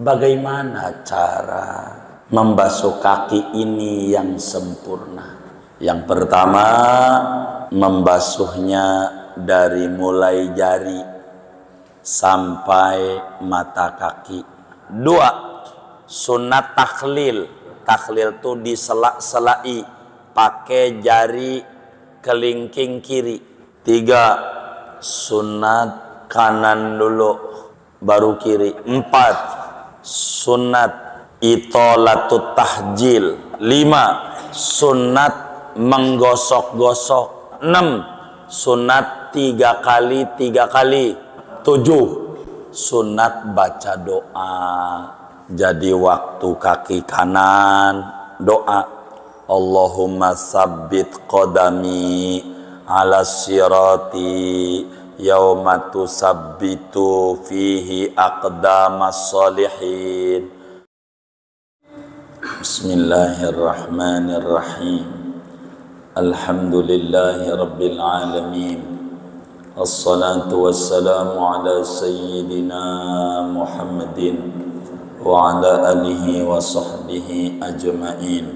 Bagaimana cara membasuh kaki ini yang sempurna? Yang pertama, membasuhnya dari mulai jari sampai mata kaki. Dua, sunat takhlil. Takhlil itu disela-selai pakai jari kelingking kiri. Tiga, sunat kanan dulu baru kiri. Empat, sunat itolatut tahjil. Lima, sunat menggosok-gosok. Enam, sunat 3 kali. 7, sunat baca doa. Jadi waktu kaki kanan doa, Allahumma sabbit qadami ala sirati yauma tusabbitu fihi aqdamas salihin. Bismillahirrahmanirrahim. Alhamdulillahi rabbil alamin. Assalatu wassalamu ala sayyidina Muhammadin wa ala alihi wa sahbihi ajma'in.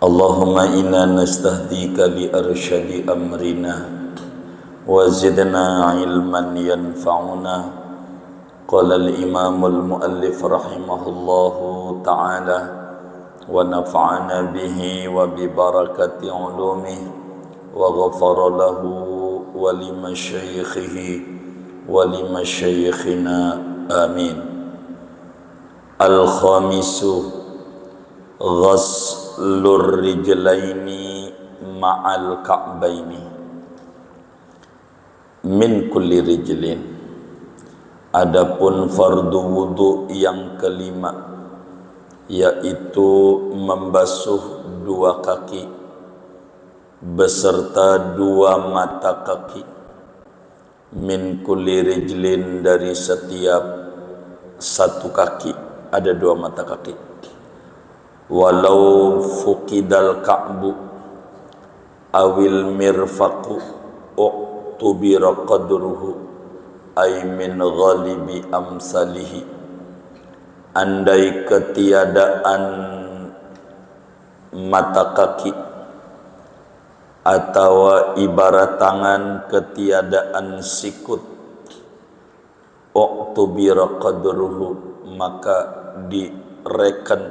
Allahumma inna nastahdika li arsyadi amrina wa zidna ilman yanfa'una. Qala al-imam al-muallif rahimahullahu ta'ala wa nafa'ana bihi wa bi barakati ulumihi wa ghafara lahu wa li masyayikhihi wa li masyayikhina amin. Al-khamisu ghaslur rijlaini ma'al ka'baini min kulli rijlin. Adapun fardu wudu yang kelima, yaitu membasuh 2 kaki beserta 2 mata kaki. Min kulli rijlin, dari setiap 1 kaki ada 2 mata kaki. Walau fuqidal ka'bu awil mirfaqu uktubira qadruhu ay min ghalibi amsalihi. Andai ketiadaan mata kaki atau ibarat tangan ketiadaan sikut, uktubira qadruhu, maka direken,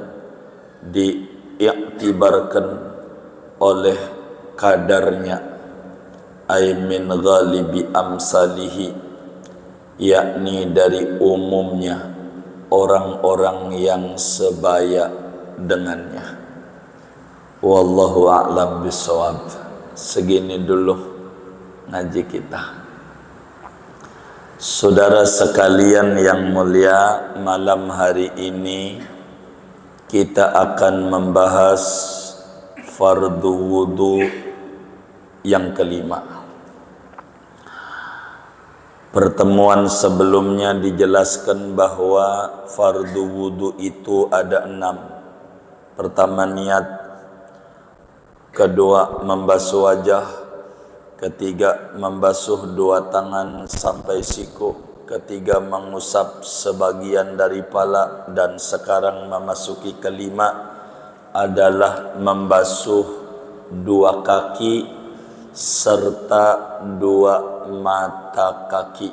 diiktibarkan oleh kadarnya. Ay min ghalibi amsalihi, yakni dari umumnya orang-orang yang sebaya dengannya. Wallahu a'lam bishawab. Segini dulu ngaji kita. Saudara sekalian yang mulia, malam hari ini kita akan membahas fardu wudu yang kelima. Pertemuan sebelumnya dijelaskan bahwa fardu wudu itu ada 6. Pertama niat, kedua membasuh wajah, ketiga membasuh 2 tangan sampai siku, ketiga mengusap sebagian dari pala, dan sekarang memasuki kelima adalah membasuh 2 kaki serta 2 mata kaki.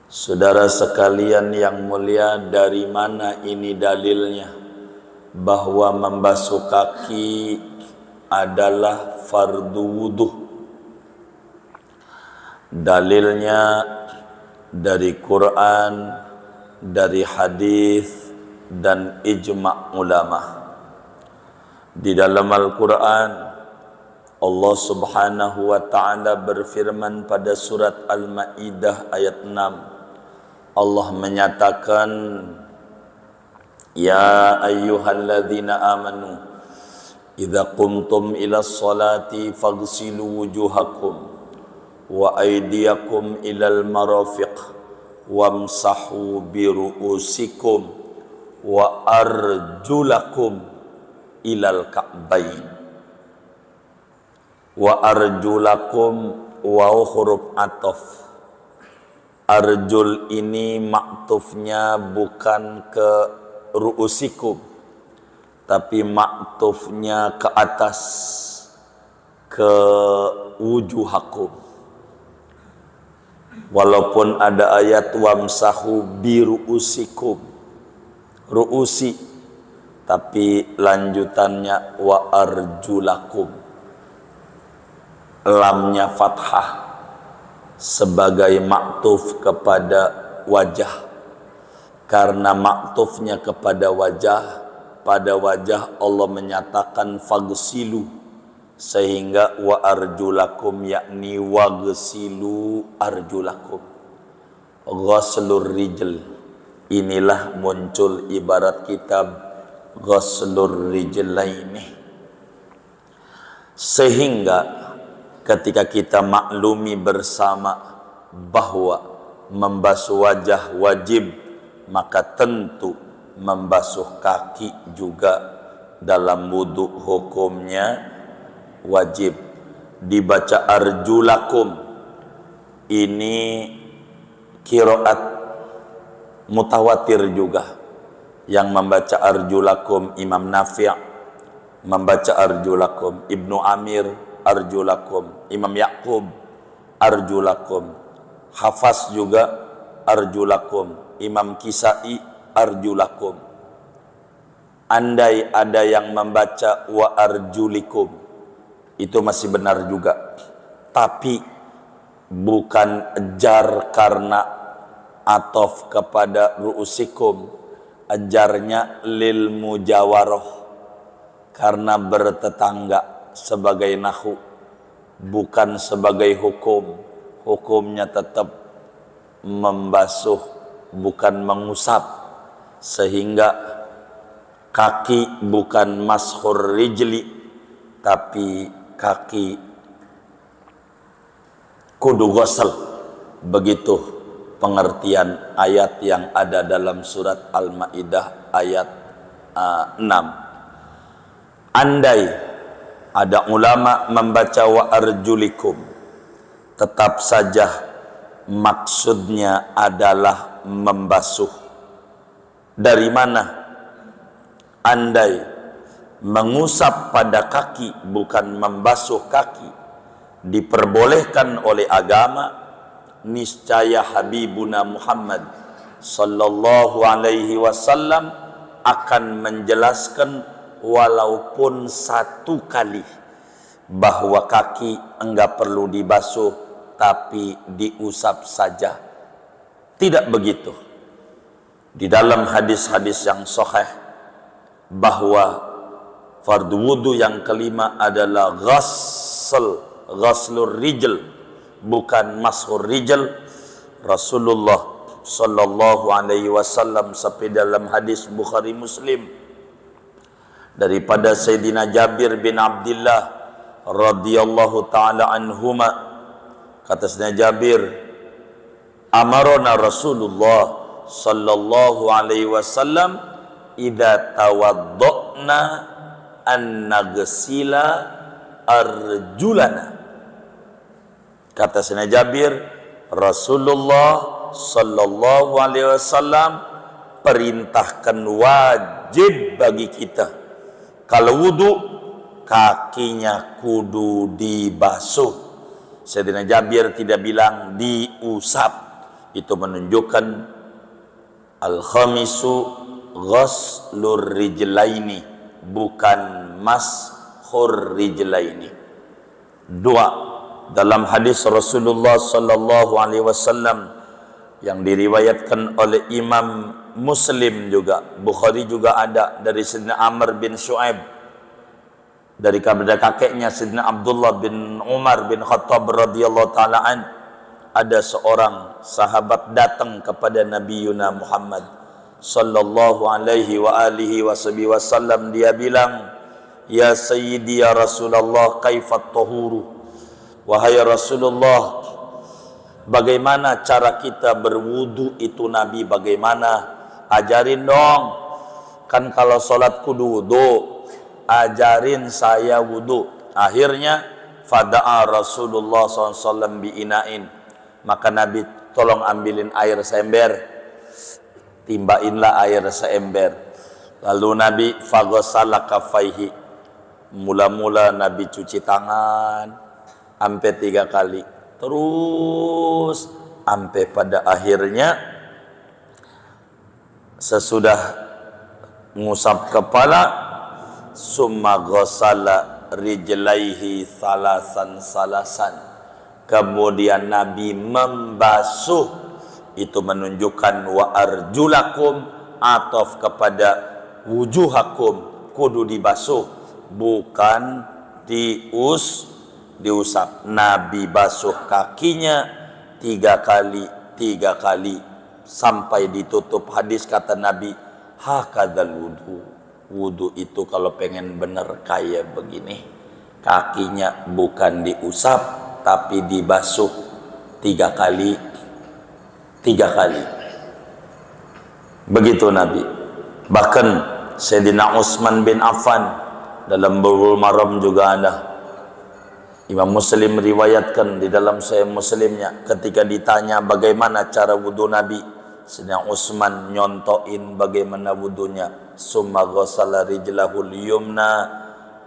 Saudara sekalian yang mulia, dari mana ini dalilnya bahwa membasuh kaki adalah fardu wudu? Dalilnya dari Quran, dari hadis, dan ijma' ulama. Di dalam Al-Quran, Allah subhanahu wa ta'ala berfirman pada surat Al-Ma'idah ayat 6. Allah menyatakan, Ya ayyuhalladzina amanu idza qumtum ila sholati faghsilu wujuhakum wa aydiyakum ilal marafiq wamsahu biru'usikum wa arjulakum ilal ka'bain. Wa arjulakum wa huruf atof, arjul ini maktufnya bukan ke ru'usikum, tapi maktufnya ke atas, ke wujuhakum. Walaupun ada ayat wamsahu biru'usikum, ru'usi, tapi lanjutannya wa arjulakum, lamnya fathah sebagai maktuf kepada wajah. Karena maktufnya kepada wajah, pada wajah Allah menyatakan fagsilu, sehingga wa arjulakum, yakni wagsilu arjulakum, ghaslur rijl. Inilah muncul ibarat kitab ghaslur rijlaini. Sehingga ketika kita maklumi bersama bahwa membasuh wajah wajib, maka tentu membasuh kaki juga dalam wudu hukumnya wajib. Dibaca arjulakum, ini qiraat mutawatir juga. Yang membaca arjulakum Imam Nafi', membaca arjulakum Ibnu Amir, arjulakum Imam Ya'qub, arjulakum Hafaz juga arjulakum Imam Kisai, arjulakum. Andai ada yang membaca wa arjulikum, itu masih benar juga, tapi bukan jar karena atof kepada ru'usikum, ajarnya lil mujawaroh, karena bertetangga, sebagai nahu, bukan sebagai hukum. Hukumnya tetap membasuh, bukan mengusap. Sehingga kaki bukan mashur rijli, tapi kaki kudu ghusl. Begitu pengertian ayat yang ada dalam surat Al-Maidah ayat 6. Andai ada ulama membaca wa arjulikum, tetap saja maksudnya adalah membasuh. Dari mana? Andai mengusap pada kaki bukan membasuh kaki diperbolehkan oleh agama, niscaya Habibuna Muhammad sallallahu alaihi wasallam akan menjelaskan walaupun satu kali bahwa kaki enggak perlu dibasuh, tapi diusap saja. Tidak begitu. Di dalam hadis-hadis yang sahih bahwa fardu wudu yang kelima adalah ghaslur rijl, bukan mashur rijl. Rasulullah sallallahu alaihi wasallam sampai dalam hadis Bukhari Muslim daripada Sayyidina Jabir bin Abdullah radhiyallahu taala anhuma, kata Sayyidina Jabir, amarona Rasulullah sallallahu alaihi wasallam idza tawaddana an nagsila arjulana. Kata Sayyidina Jabir, Rasulullah sallallahu alaihi wasallam perintahkan wajib bagi kita kalau wudu kakinya kudu dibasuh. Sayyidina Jabir tidak bilang diusap. Itu menunjukkan al-khamisu ghaslur rijlaini, bukan mashur rijlaini. Dua, dalam hadis Rasulullah sallallahu alaihi wasallam yang diriwayatkan oleh Imam Muslim juga, Bukhari juga ada, dari Sayyidina Amr bin Shu'aib, dari kepada kakeknya Sayyidina Abdullah bin Umar bin Khattab radhiyallahu taala an, ada seorang sahabat datang kepada Nabi Yuna Muhammad sallallahu alaihi wa alihi wasallam. Dia bilang, ya sayyidi ya Rasulullah, kaifat tahuru, wahai Rasulullah, bagaimana cara kita berwudu itu Nabi, bagaimana? Ajarin dong. Kan kalau sholat kudu wudu, ajarin saya wudu. Akhirnya fada'a Rasulullah SAW bi'inain, maka Nabi tolong ambilin air seember. Timbainlah air seember. Lalu Nabi faghsala kaffaihi. Mula-mula Nabi cuci tangan sampai 3 kali. Terus sampai pada akhirnya sesudah ngusap kepala, summa ghasala rijlaihi salasan. Kemudian Nabi membasuh, itu menunjukkan wa arjulakum, ataf kepada wujuhakum, kudu dibasuh, bukan diusap. Nabi basuh kakinya 3 kali sampai ditutup. Hadis kata Nabi, hakadzal wudu itu kalau pengen bener kayak begini, kakinya bukan diusap tapi dibasuh 3 kali. Begitu Nabi. Bahkan Sayyidina Utsman bin Affan dalam Bulughul Maram juga ada. Imam Muslim riwayatkan di dalam Sahih Muslimnya, ketika ditanya bagaimana cara wudu Nabi, Sayyidina Utsman nyontoin bagaimana wudunya. Summa ghassala rijlahul yumna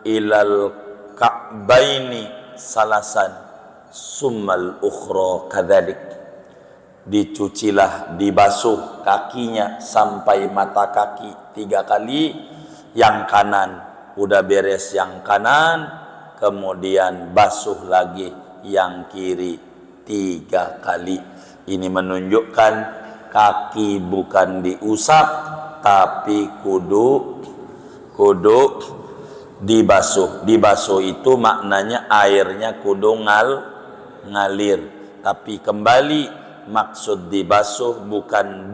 ilal ka'baini salasan summal ukhra kadzalik. Dicucilah, dibasuh kakinya sampai mata kaki 3 kali. Yang kanan udah beres, yang kanan kemudian basuh lagi yang kiri 3 kali. Ini menunjukkan kaki bukan diusap tapi kudu dibasuh. Dibasuh itu maknanya airnya kudu ngalir. Tapi kembali, maksud dibasuh bukan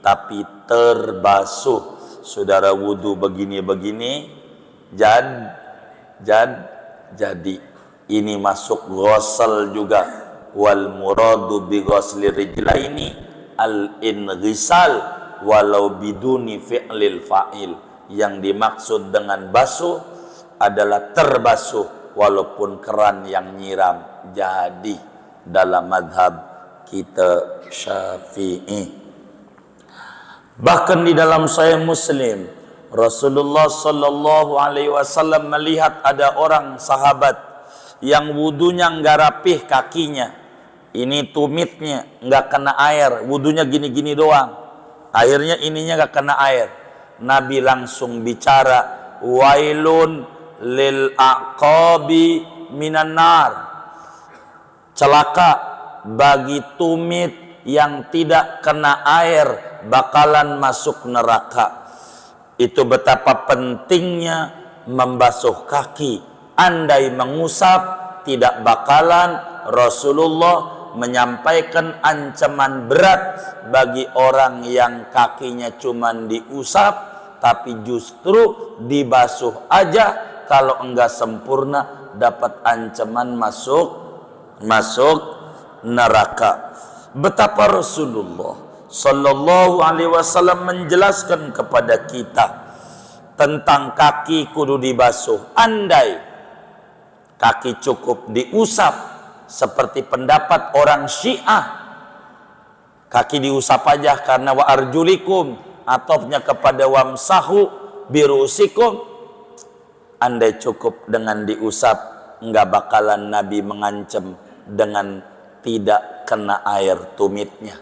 tapi terbasuh. Saudara wudu begini-begini jadi ini masuk ghusl juga. Wal muradu bi ghusli rijlaini al inghisal walau biduni fi'lil fa'il. Yang dimaksud dengan basuh adalah terbasuh walaupun keran yang nyiram. Jadi dalam madhab kita Syafi'i. Bahkan di dalam Sahih Muslim, Rasulullah sallallahu alaihi wasallam melihat ada orang sahabat yang wudunya enggak rapih kakinya. Ini tumitnya enggak kena air, wudunya gini-gini doang. Akhirnya ininya enggak kena air. Nabi langsung bicara, wailun lil aqabi minan nar. Celaka bagi tumit yang tidak kena air, bakalan masuk neraka. Itu betapa pentingnya membasuh kaki. Andai mengusap, tidak bakalan Rasulullah menyampaikan ancaman berat bagi orang yang kakinya cuman diusap, tapi justru dibasuh aja. Kalau enggak sempurna, dapat ancaman masuk neraka. Betapa Rasulullah sallallahu alaihi wasallam menjelaskan kepada kita tentang kaki kudu dibasuh. Andai kaki cukup diusap, seperti pendapat orang Syiah, kaki diusap aja karena wa arjulikum, atofnya kepada wamsahu birusikum. Andai cukup dengan diusap, enggak bakalan Nabi mengancam dengan tidak kena air tumitnya.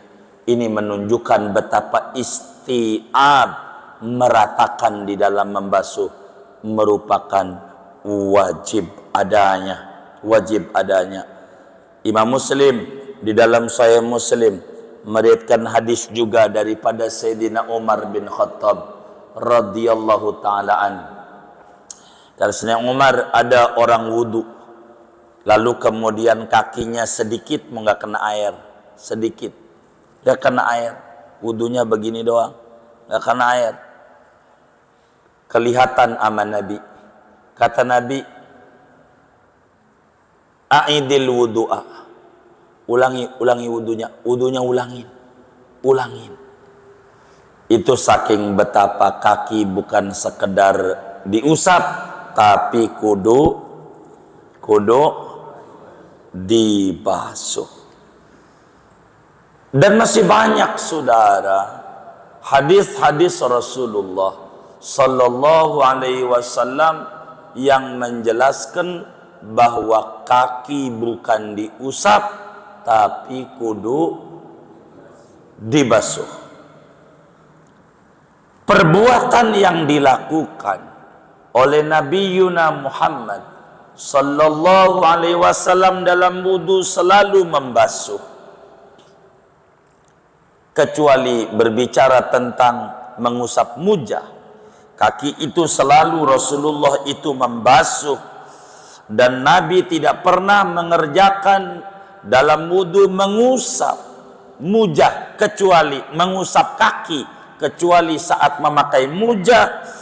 Ini menunjukkan betapa isti'ab, meratakan di dalam membasuh, merupakan wajib adanya. Imam Muslim di dalam Sahih Muslim meriwayatkan hadis juga daripada Sayyidina Umar bin Khattab radhiyallahu taala an. Dari Sayyidina Umar, ada orang wudu, lalu kemudian kakinya sedikit enggak kena air, sedikit enggak kena air, wudunya begini doang, enggak kena air. Kelihatan sama Nabi. Kata Nabi, a'idil wudu'a, ulangi wudunya ulangin. Itu saking betapa kaki bukan sekedar diusap, tapi kudu dibasuh. Dan masih banyak saudara hadis-hadis Rasulullah sallallahu alaihi wasallam yang menjelaskan bahwa kaki bukan diusap tapi kudu dibasuh. Perbuatan yang dilakukan oleh Nabi Muhammad sallallahu alaihi wasallam dalam wudu selalu membasuh, kecuali berbicara tentang mengusap mujah. Kaki itu selalu Rasulullah itu membasuh, dan Nabi tidak pernah mengerjakan dalam wudu mengusap mujah kecuali mengusap kaki, kecuali saat memakai mujah.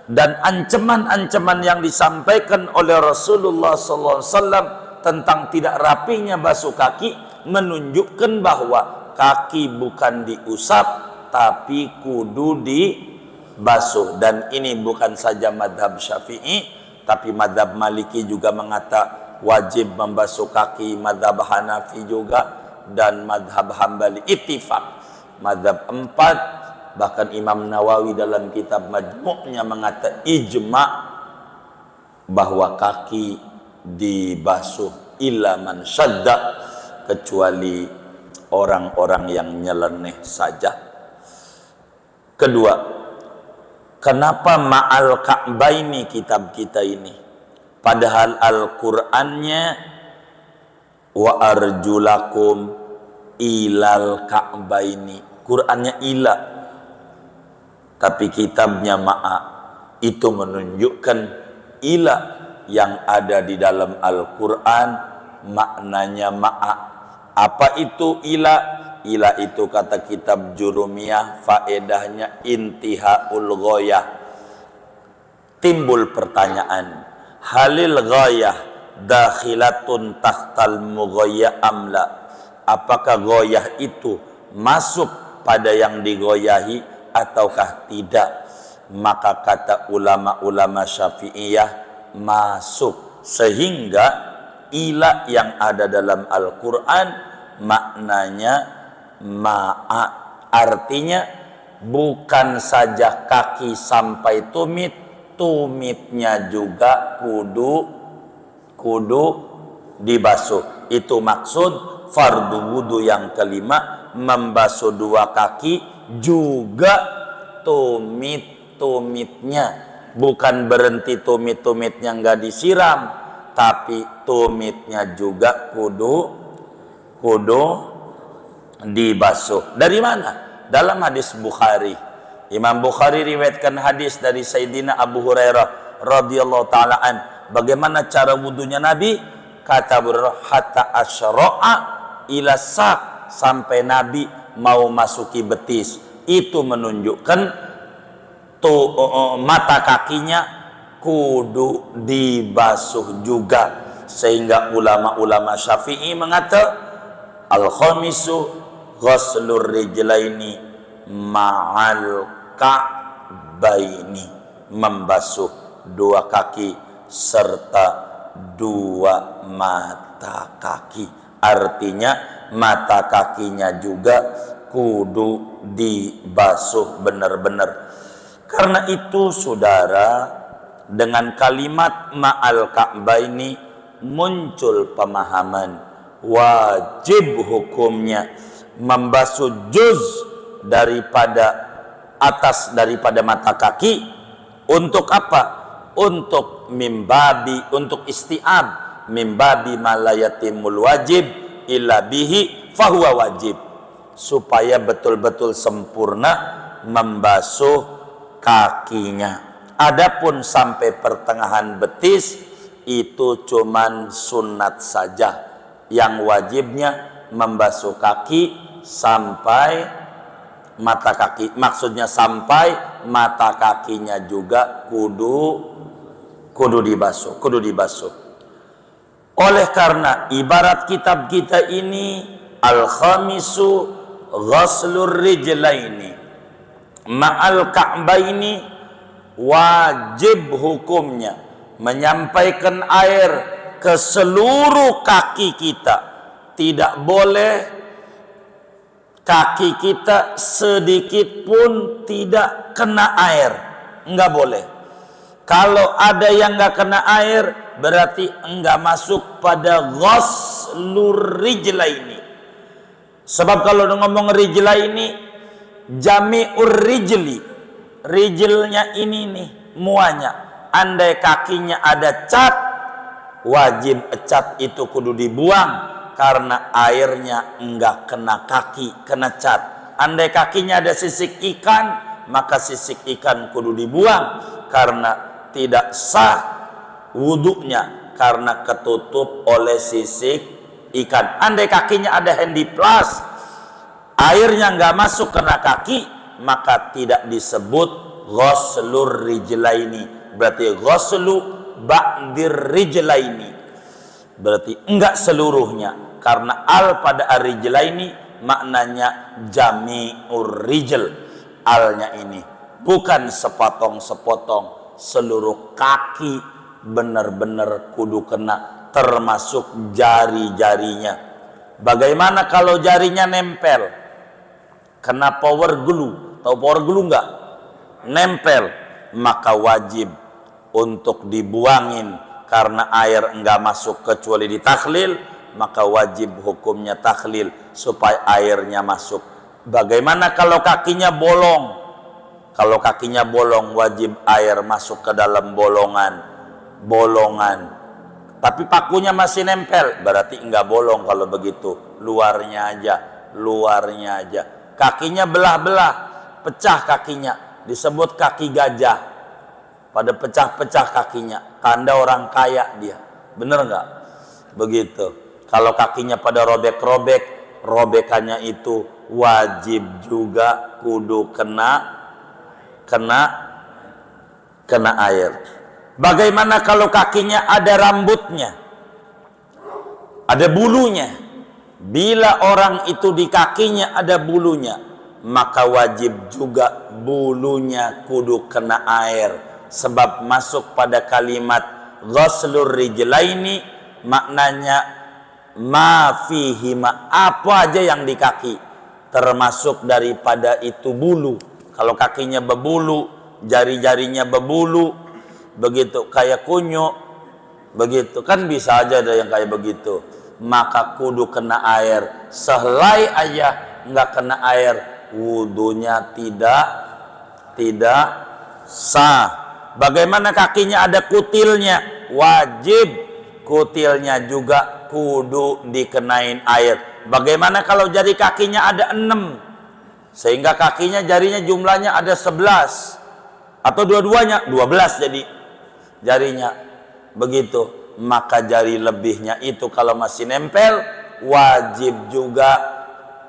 Dan ancaman-ancaman yang disampaikan oleh Rasulullah SAW tentang tidak rapinya basuh kaki menunjukkan bahwa kaki bukan diusap tapi kudu dibasuh. Dan ini bukan saja madhab Syafi'i, tapi madhab Maliki juga mengatakan wajib membasuh kaki, madhab Hanafi juga, dan madhab Hambali ittifaq. Madhab 4, bahkan Imam Nawawi dalam kitab Majmu'nya mengatakan ijma' bahwa kaki dibasuh illa man syadda, kecuali orang-orang yang nyeleneh saja. Kedua, kenapa ma'al ka'baini kitab kita ini, padahal Al-Qur'annya wa arjulakum ilal ka'baini, Qur'annya ila, tapi kitabnya ma'a. Itu menunjukkan ila yang ada di dalam Al-Quran maknanya ma'a. Apa itu ila? Ila itu kata kitab Jurumiyah, faedahnya intihaul ghayah. Timbul pertanyaan, halil ghayah dakhilatun tahtal mughayya amla? Apakah ghayah itu masuk pada yang digoyahi ataukah tidak? Maka kata ulama-ulama Syafi'iyah masuk, sehingga ila yang ada dalam Al-Quran maknanya ma'a, artinya bukan saja kaki sampai tumit, tumitnya juga kudu dibasuh. Itu maksud fardu wudu yang kelima, membasuh dua kaki juga tumit-tumitnya, bukan berhenti tumit-tumitnya nggak disiram, tapi tumitnya juga kudu dibasuh. Dari mana? Dalam hadis Bukhari. Imam Bukhari riwayatkan hadis dari Sayyidina Abu Hurairah radhiyallahu taala an. Bagaimana cara wudunya Nabi? Kata Hurairah, hatta asyra'a ila sak, sampai Nabi mau masuki betis. Itu menunjukkan mata kakinya kudu dibasuh juga, sehingga ulama-ulama Syafi'i mengatakan al-khamisu ghuslur rijlaini ma'al ka'baini, membasuh dua kaki serta dua mata kaki. Artinya mata kakinya juga kudu dibasuh benar-benar. Karena itu saudara, dengan kalimat ma'al ka'baini muncul pemahaman wajib hukumnya membasuh juz daripada atas daripada mata kaki. Untuk apa? Untuk mimbabi, untuk isti'ab, mimbabi malayatimul wajib illa bihi fahuwa wajib, supaya betul-betul sempurna membasuh kakinya. Adapun sampai pertengahan betis itu cuman sunat saja. Yang wajibnya membasuh kaki sampai mata kaki, maksudnya sampai mata kakinya juga kudu dibasuh. Oleh karena ibarat kitab kita ini al-khamisu ghuslur rijlaini ma'al ka'baini, wajib hukumnya menyampaikan air ke seluruh kaki kita. Tidak boleh kaki kita sedikit pun tidak kena air, enggak boleh. Kalau ada yang enggak kena air, berarti enggak masuk pada ghuslur rijlaini. Sebab kalau ngomong rijlaini, jami'ur rijli, rijlnya ini nih muanya. Andai kakinya ada cat, wajib cat itu kudu dibuang karena airnya enggak kena kaki, kena cat. Andai kakinya ada sisik ikan, maka sisik ikan kudu dibuang karena tidak sah wuduknya karena ketutup oleh sisik ikan. Andai kakinya ada handiplas, airnya enggak masuk kena kaki, maka tidak disebut ghuslur rijlaini. Berarti ghuslu ba'dir rijlaini, berarti enggak seluruhnya, karena al pada ar-rijlaini maknanya jami'ur rijl. Alnya ini bukan sepotong-sepotong, seluruh kaki benar-benar kudu kena, termasuk jari-jarinya. Bagaimana kalau jarinya nempel, kena power glue? Tahu power glue enggak? Nempel, maka wajib untuk dibuangin karena air enggak masuk kecuali di takhlil, maka wajib hukumnya takhlil supaya airnya masuk. Bagaimana kalau kakinya bolong? Kalau kakinya bolong, wajib air masuk ke dalam bolongan. Tapi pakunya masih nempel, berarti enggak bolong kalau begitu. Luarnya aja. Kakinya belah-belah, pecah kakinya, disebut kaki gajah. Pada pecah-pecah kakinya, tanda orang kaya dia. Bener nggak? Begitu. Kalau kakinya pada robek-robek, robekannya itu wajib juga kudu kena air. Bagaimana kalau kakinya ada rambutnya, ada bulunya? Bila orang itu di kakinya ada bulunya, maka wajib juga bulunya kudu kena air. Sebab masuk pada kalimat ghuslur rijlaini, maknanya ma fihi ma, apa aja yang di kaki, termasuk daripada itu bulu. Kalau kakinya berbulu, jari-jarinya berbulu, begitu kayak kunyuk, begitu kan bisa aja ada yang kayak begitu, maka kudu kena air. Sehelai aja nggak kena air, wudunya tidak sah. Bagaimana kakinya ada kutilnya? Wajib kutilnya juga kudu dikenain air. Bagaimana kalau jari kakinya ada 6, sehingga kakinya jarinya jumlahnya ada 11, atau dua-duanya 12 jadi jarinya, begitu, maka jari lebihnya itu kalau masih nempel wajib juga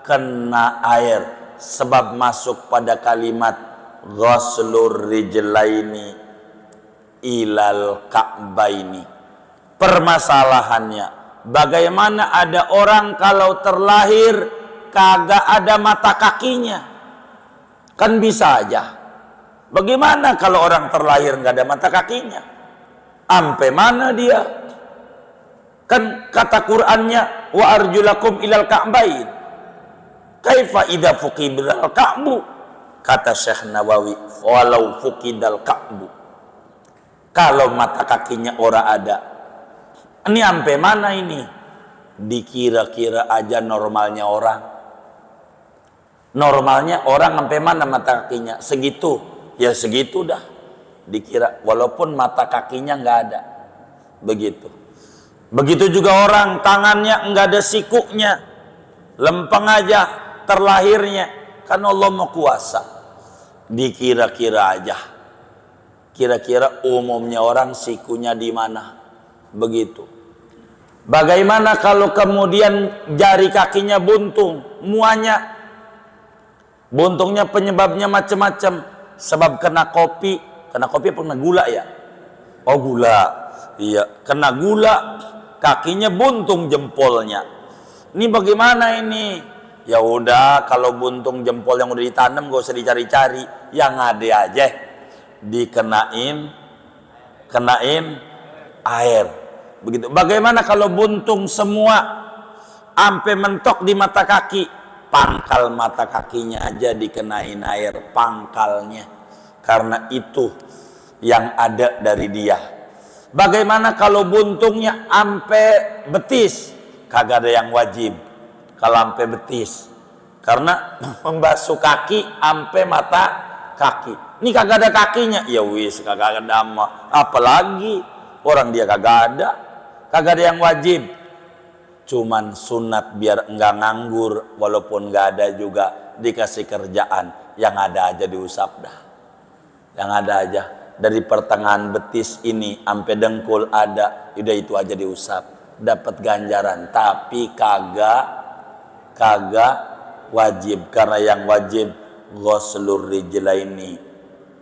kena air, sebab masuk pada kalimat ghuslur rijlaini ilal ka'baini. Permasalahannya, bagaimana ada orang kalau terlahir kagak ada mata kakinya? Kan bisa aja. Bagaimana kalau orang terlahir nggak ada mata kakinya? Ampe mana dia? Kan kata Qur'annya wa arjulakum ilal ka'bain. Kaifa idza fuqidal ka'bu? Kata Syekh Nawawi, walau fuqidal ka'bu. Kalau mata kakinya ora ada, ini ampe mana ini? Dikira-kira aja normalnya orang. Normalnya orang sampai mana mata kakinya? Segitu. Ya segitu dah. Dikira walaupun mata kakinya nggak ada. Begitu. Begitu juga orang tangannya nggak ada sikunya. Lempeng aja terlahirnya. Kan Allah mau kuasa. Dikira-kira aja. Kira-kira umumnya orang sikunya di mana? Begitu. Bagaimana kalau kemudian jari kakinya buntung, muanya? Buntungnya penyebabnya macam-macam. Sebab kena kopi apa kena gula ya? Oh gula. Iya, kena gula, kakinya buntung jempolnya. Ini bagaimana ini? Ya udah, kalau buntung jempol yang udah ditanam gak usah dicari-cari, yang ada aja dikenain air. Begitu. Bagaimana kalau buntung semua ampe mentok di mata kaki? pangkal mata kakinya aja dikenain air, pangkalnya, karena itu yang ada dari dia. Bagaimana kalau buntungnya ampe betis? Kagak ada yang wajib kalau ampe betis, karena membasuh kaki ampe mata kaki. Ini kagak ada kakinya, ya wis kagak ada ama. Apalagi orang dia kagak ada yang wajib. Cuman sunat biar enggak nganggur, walaupun enggak ada juga dikasih kerjaan, yang ada aja diusap dah. Yang ada aja dari pertengahan betis ini sampai dengkul ada, udah itu aja diusap, dapat ganjaran. Tapi kagak wajib, karena yang wajib ghuslur rijlaini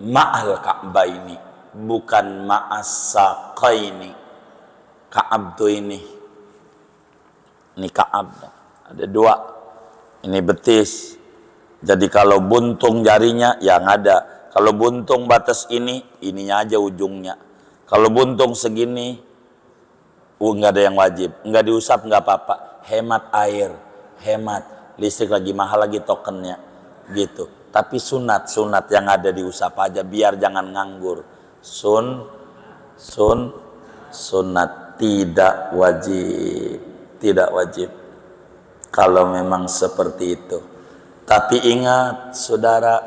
ma'al ka'baini, bukan ma'as saqaini. Ka'ab tuh ini ka'ab, ada dua, ini betis. Jadi kalau buntung jarinya yang ada, kalau buntung batas ininya aja ujungnya. Kalau buntung segini, nggak ada yang wajib, nggak diusap nggak apa-apa, hemat air, hemat listrik, lagi mahal lagi tokennya, gitu. Tapi sunat yang ada diusap aja, biar jangan nganggur. Sunat, tidak wajib kalau memang seperti itu. Tapi ingat saudara,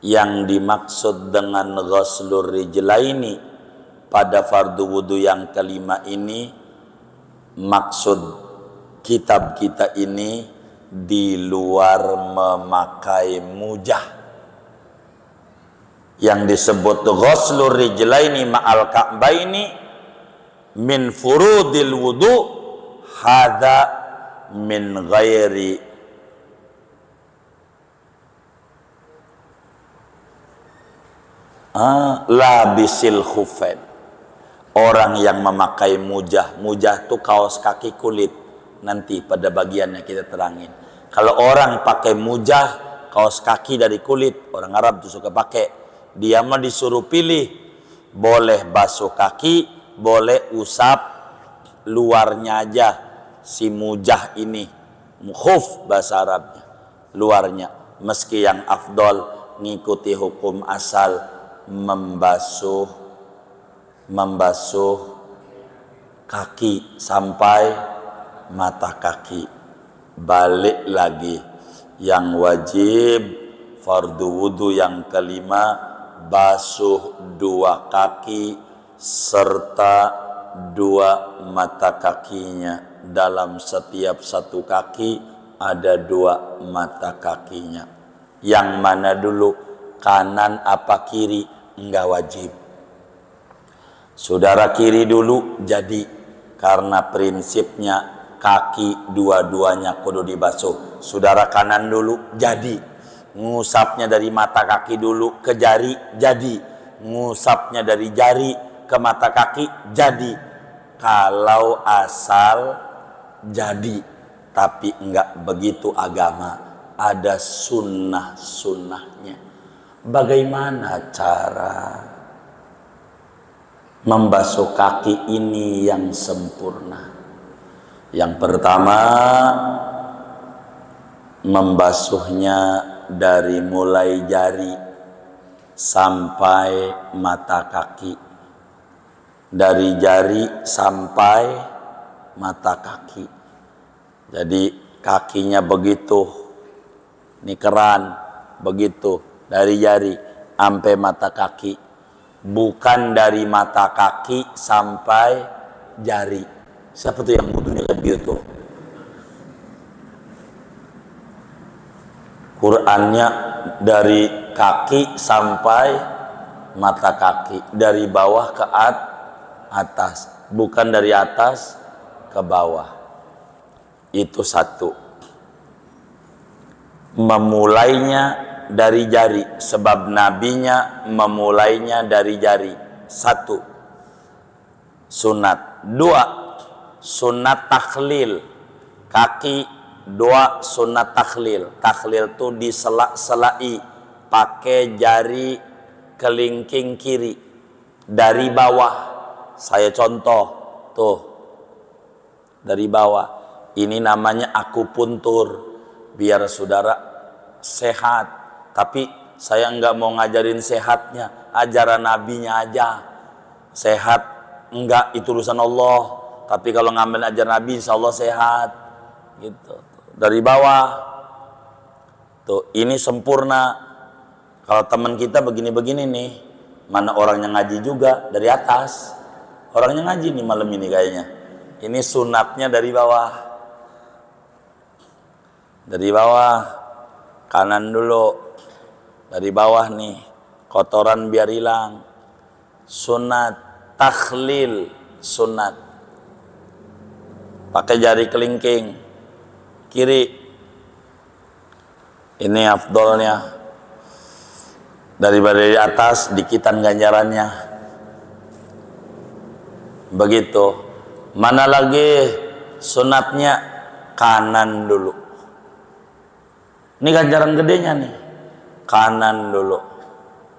yang dimaksud dengan ghuslur rijlaini pada fardu wudu yang kelima ini, maksud kitab kita ini di luar memakai mujah. Yang disebut ghuslur rijlaini ma'al ka'baini min furudil wudu, hadza min ghairi labisil khufain. Orang yang memakai mujah tuh kaos kaki kulit, nanti pada bagiannya kita terangin. Kalau orang pakai mujah, kaos kaki dari kulit, orang Arab tuh suka pakai, dia mah disuruh pilih, boleh basuh kaki, boleh usap luarnya aja si mujah ini, khuf bahasa Arabnya, luarnya. Meski yang afdol ngikuti hukum asal, membasuh kaki sampai mata kaki. Balik lagi, yang wajib fardu wudu yang kelima, basuh dua kaki serta dua mata kakinya. Dalam setiap satu kaki ada dua mata kakinya. Yang mana dulu, kanan apa kiri? Enggak wajib. Saudara kiri dulu jadi, karena prinsipnya kaki dua-duanya kudu dibasuh. Saudara kanan dulu jadi, ngusapnya dari mata kaki dulu ke jari jadi, ngusapnya dari jari ke mata kaki jadi. Kalau asal jadi, tapi enggak begitu agama, ada sunnah-sunnahnya. Bagaimana cara membasuh kaki ini yang sempurna? Yang pertama, membasuhnya dari mulai jari sampai mata kaki, dari jari sampai mata kaki. Jadi kakinya begitu, ini keran begitu, dari jari sampai mata kaki, bukan dari mata kaki sampai jari. Siapa tuh yang wudunya kayak gitu? Qur'annya dari kaki sampai mata kaki, dari bawah ke atas, bukan dari atas ke bawah. Itu satu. Memulainya dari jari, sebab nabinya memulainya dari jari. Satu, sunat. Dua, sunat takhlil kaki. Dua, sunat takhlil. Takhlil itu disela-selai pakai jari kelingking kiri dari bawah. Saya contoh tuh, dari bawah. Ini namanya akupuntur. biar saudara sehat. Tapi saya nggak mau ngajarin sehatnya, ajaran nabinya aja. Sehat enggak, itu urusan Allah. Tapi kalau ngambil ajaran nabi, insya Allah sehat. Gitu. Dari bawah. Tuh, ini sempurna. Kalau teman kita begini-begini nih, mana orangnya ngaji juga dari atas. Orangnya ngaji nih malam ini kayaknya. Ini sunatnya dari bawah. Dari bawah, kanan dulu. Dari bawah nih, kotoran biar hilang. Sunat, takhlil, sunat. Pakai jari kelingking, kiri. Ini afdolnya. Daripada di atas, dikitan ganjarannya. Begitu. Mana lagi sunatnya? Kanan dulu. Ini ganjaran gedenya nih. Kanan dulu.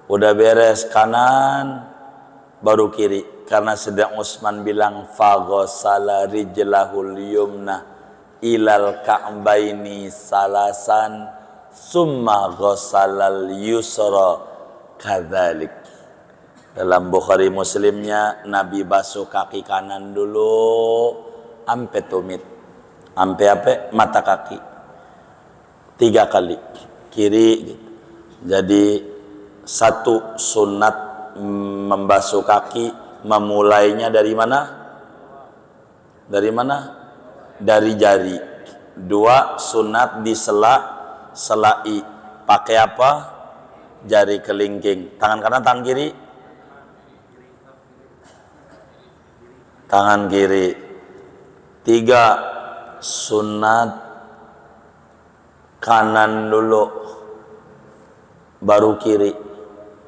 Udah beres kanan, baru kiri. Karena sedang Utsman bilang faghsala rijlahul yumna ilal ka'baini salasan summa ghasalal yusra kadzalik. Dalam Bukhari Muslimnya, Nabi basuh kaki kanan dulu ampe tumit, ampe apa? Mata kaki 3 kali, kiri gitu. Jadi satu sunat membasuh kaki, memulainya dari mana? Dari mana? Dari jari. 2 sunat selai. Pakai apa? Jari kelingking. Tangan kanan, tangan kiri? Tangan kiri. 3 sunat kanan dulu, baru kiri.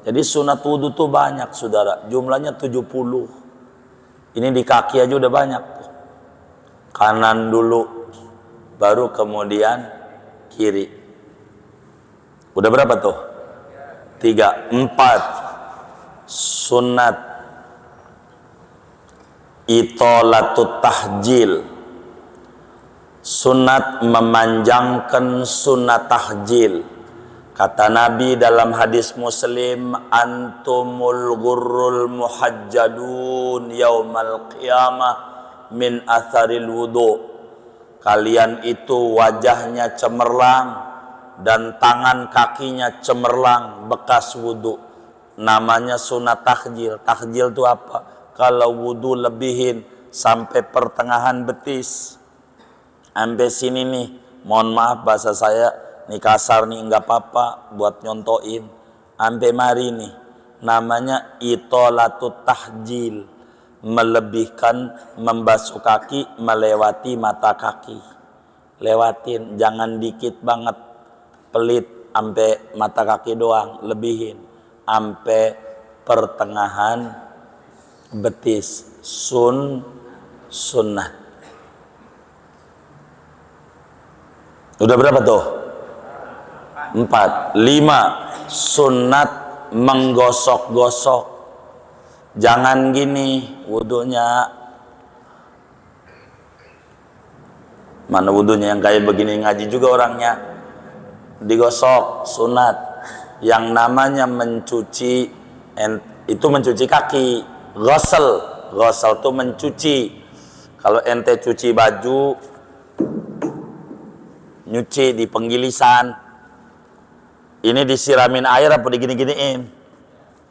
Jadi sunat wudhu tuh banyak saudara, jumlahnya 70. Ini di kaki aja udah banyak. Kanan dulu, baru kemudian kiri. Udah berapa tuh? 3, 4 sunat itolatut tahjil, sunat memanjangkan sunat tahjil. Kata Nabi dalam hadis Muslim, antumul ghurrul muhajjalun yaumal qiyamah min atharil wudu. Kalian itu wajahnya cemerlang dan tangan kakinya cemerlang bekas wudu. Namanya sunat tahjil. Tahjil itu apa? Kalau wudu lebihin sampai pertengahan betis, sampai sini nih, mohon maaf bahasa saya nih kasar nih, enggak apa-apa buat nyontoin. Sampai mari nih, namanya itolatut tahjil, melebihkan membasuh kaki melewati mata kaki. Lewatin, jangan dikit banget, pelit sampai mata kaki doang, lebihin sampai pertengahan betis. Sunnah. Udah berapa tuh? 4. 5 sunat menggosok-gosok. Jangan gini wudunya. Mana wudunya yang kayak begini, ngaji juga orangnya. Digosok, sunat. Yang namanya mencuci, itu mencuci kaki. Ghusl itu mencuci. Kalau ente cuci baju, nyuci di penggilisan, ini disiramin air apa digini-giniin,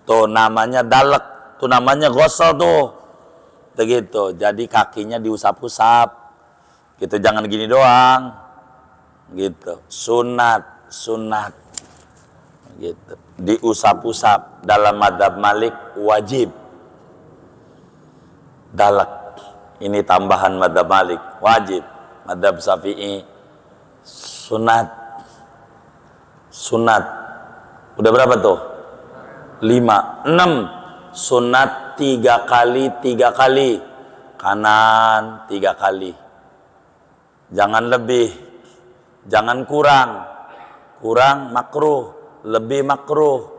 tuh namanya dalek, tuh namanya ghusl tuh, begitu. Jadi kakinya diusap-usap, gitu, jangan gini doang, gitu. Sunat, gitu, diusap-usap. Dalam madhab Malik wajib dalek, ini tambahan madhab Malik, wajib. Madhab Syafi'i sunat. Udah berapa tuh? 5. 6 sunat 3 kali. Kanan 3 kali. Jangan lebih, jangan kurang makruh, lebih makruh.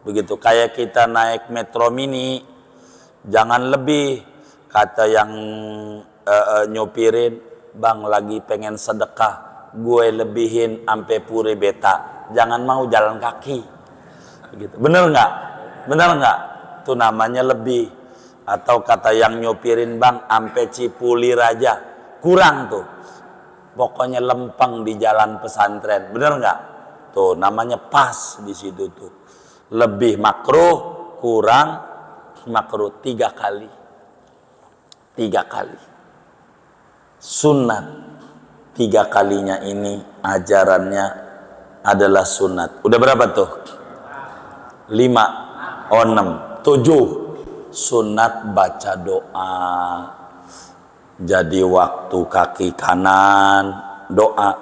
Begitu kayak kita naik metro mini, jangan lebih. Kata yang nyopirin, bang lagi pengen sedekah, gue lebihin ampe pure beta, jangan mau jalan kaki gitu. Bener nggak? Bener nggak? Itu namanya lebih. Atau kata yang nyopirin bang, ampe Cipulir aja kurang tuh, pokoknya lempeng di jalan pesantren, bener nggak? Tuh namanya pas di situ tuh. Lebih makruh, kurang makruh 3 kali. 3 kali. Sunat 3 kalinya ini ajarannya adalah sunat. Udah berapa tuh? 5, 6, 7. Sunat baca doa. Jadi waktu kaki kanan doa,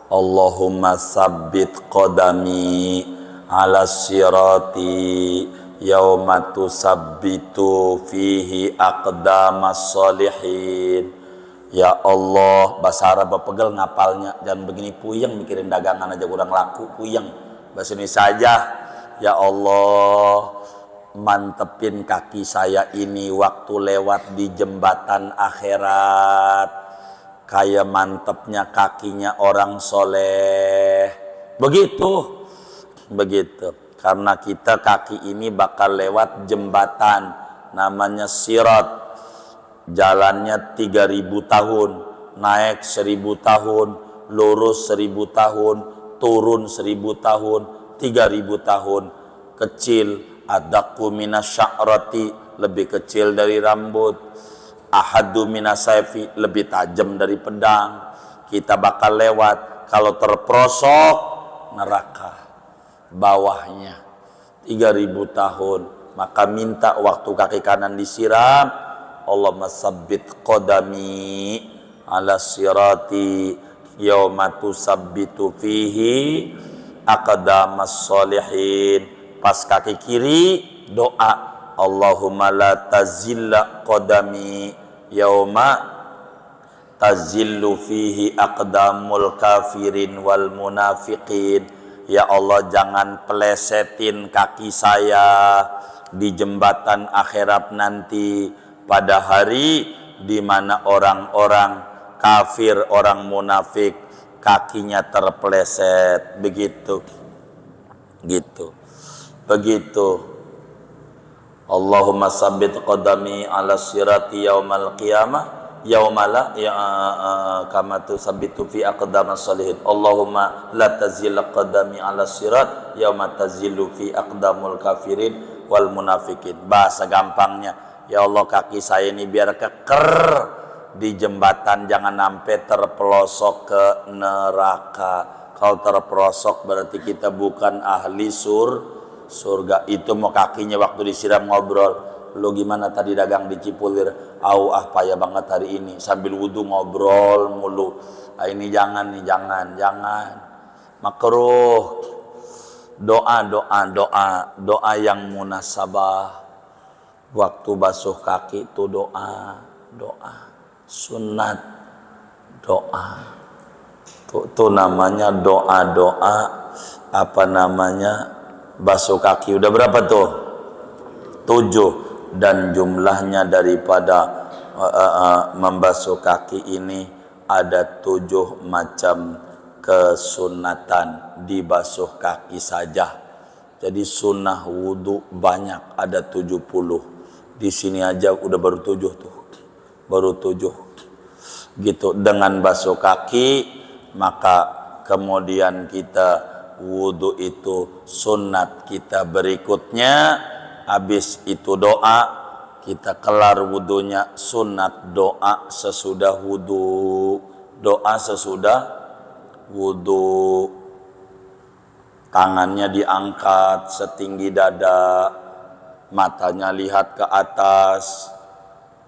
Allahumma sabbit qadami ala sirati yauma tusabbitu fihi aqdamas solihin. Ya Allah, bahasa Arab pegel ngapalnya, jangan begini puyeng mikirin dagangan aja kurang laku, puyeng. Bahasa Indonesia aja. Ya Allah, mantepin kaki saya ini waktu lewat di jembatan akhirat kayak mantepnya kakinya orang soleh. Begitu karena kita kaki ini bakal lewat jembatan namanya sirat, jalannya 3000 tahun, naik 1000 tahun, lurus 1000 tahun, turun 1000 tahun, 3000 tahun. Kecil, adaku minasya'rati, lebih kecil dari rambut, ahadu minasayfi, lebih tajam dari pedang. Kita bakal lewat, kalau terprosok neraka bawahnya 3000 tahun. Maka minta waktu kaki kanan disiram, Allahumma sabbit qadami ala sirati yauma tusabbitu fihi aqdamas solihin. Pas kaki kiri doa, Allahumma la tazilla qadami yauma tazillu fihi aqdamul kafirin wal munafiqin. Ya Allah, jangan pelesetin kaki saya di jembatan akhirat nanti, pada hari di mana orang-orang kafir, orang munafik kakinya terpeleset. Begitu. Allahumma sabbit qadami ala sirati yaumal qiyamah yaumala ya kama tusabbitu fi aqdamas salihin. Allahumma la tazil qadami ala sirat yauma tazillu fi aqdamul kafirin wal munafikin. Bahasa gampangnya, ya Allah, kaki saya ini biar keker di jembatan, jangan sampai terpelosok ke neraka. Kalau terperosok berarti kita bukan ahli surga. Itu mau kakinya waktu disiram ngobrol, lu gimana tadi dagang di Cipulir? Payah banget hari ini, sambil wudhu ngobrol mulu. Ini jangan makruh. Doa yang munasabah waktu basuh kaki itu doa sunat, doa itu namanya doa basuh kaki. Udah berapa tuh? 7. Dan jumlahnya daripada membasuh kaki ini ada 7 macam kesunatan dibasuh kaki saja. Jadi sunnah wudhu banyak, ada 70. Di sini aja udah baru 7 tuh, gitu. Dengan basuh kaki maka kemudian kita wudhu itu sunat kita berikutnya. Habis itu doa, kita kelar wudhunya, sunat doa sesudah wudhu. Tangannya diangkat setinggi dada, matanya lihat ke atas.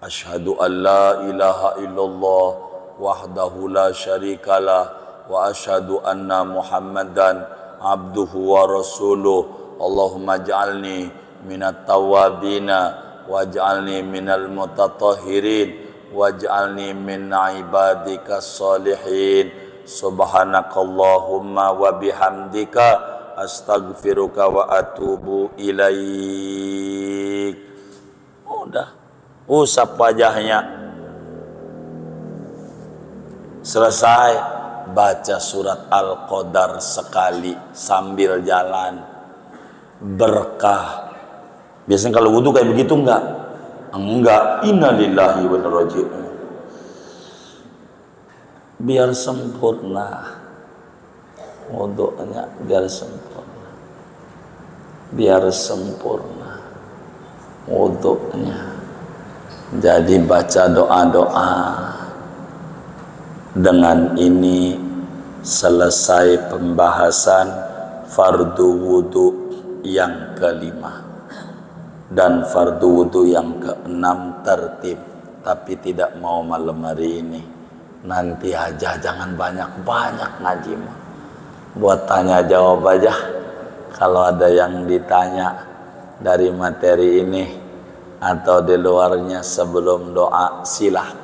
Asyhadu an la ilaha illallah wahdahu la syarikalah wa asyhadu anna Muhammadan abduhu wa rasuluh. Allahumma ja'alni minat tawabina waj'alni minal mutatahhirin waj'alni min ibadika salihin. Subhanakallahumma wa bihamdika astaghfiruka wa atubu ilaik. Udah, usap wajahnya, selesai. baca surat Al-Qadar sekali sambil jalan, berkah. Biasanya kalau wudu kayak begitu enggak? Enggak. Innalillahi wa inna ilaihi raji'un. Biar sempurna wudunya, biar sempurna, biar sempurna wudunya. Jadi baca doa-doa. Dengan ini selesai pembahasan fardu wudu yang kelima, dan fardu wudu yang keenam tertib, tapi tidak mau malam hari ini. Nanti aja, jangan banyak-banyak ngaji mah. Buat tanya jawab aja. Kalau ada yang ditanya dari materi ini atau di luarnya sebelum doa, silahkan.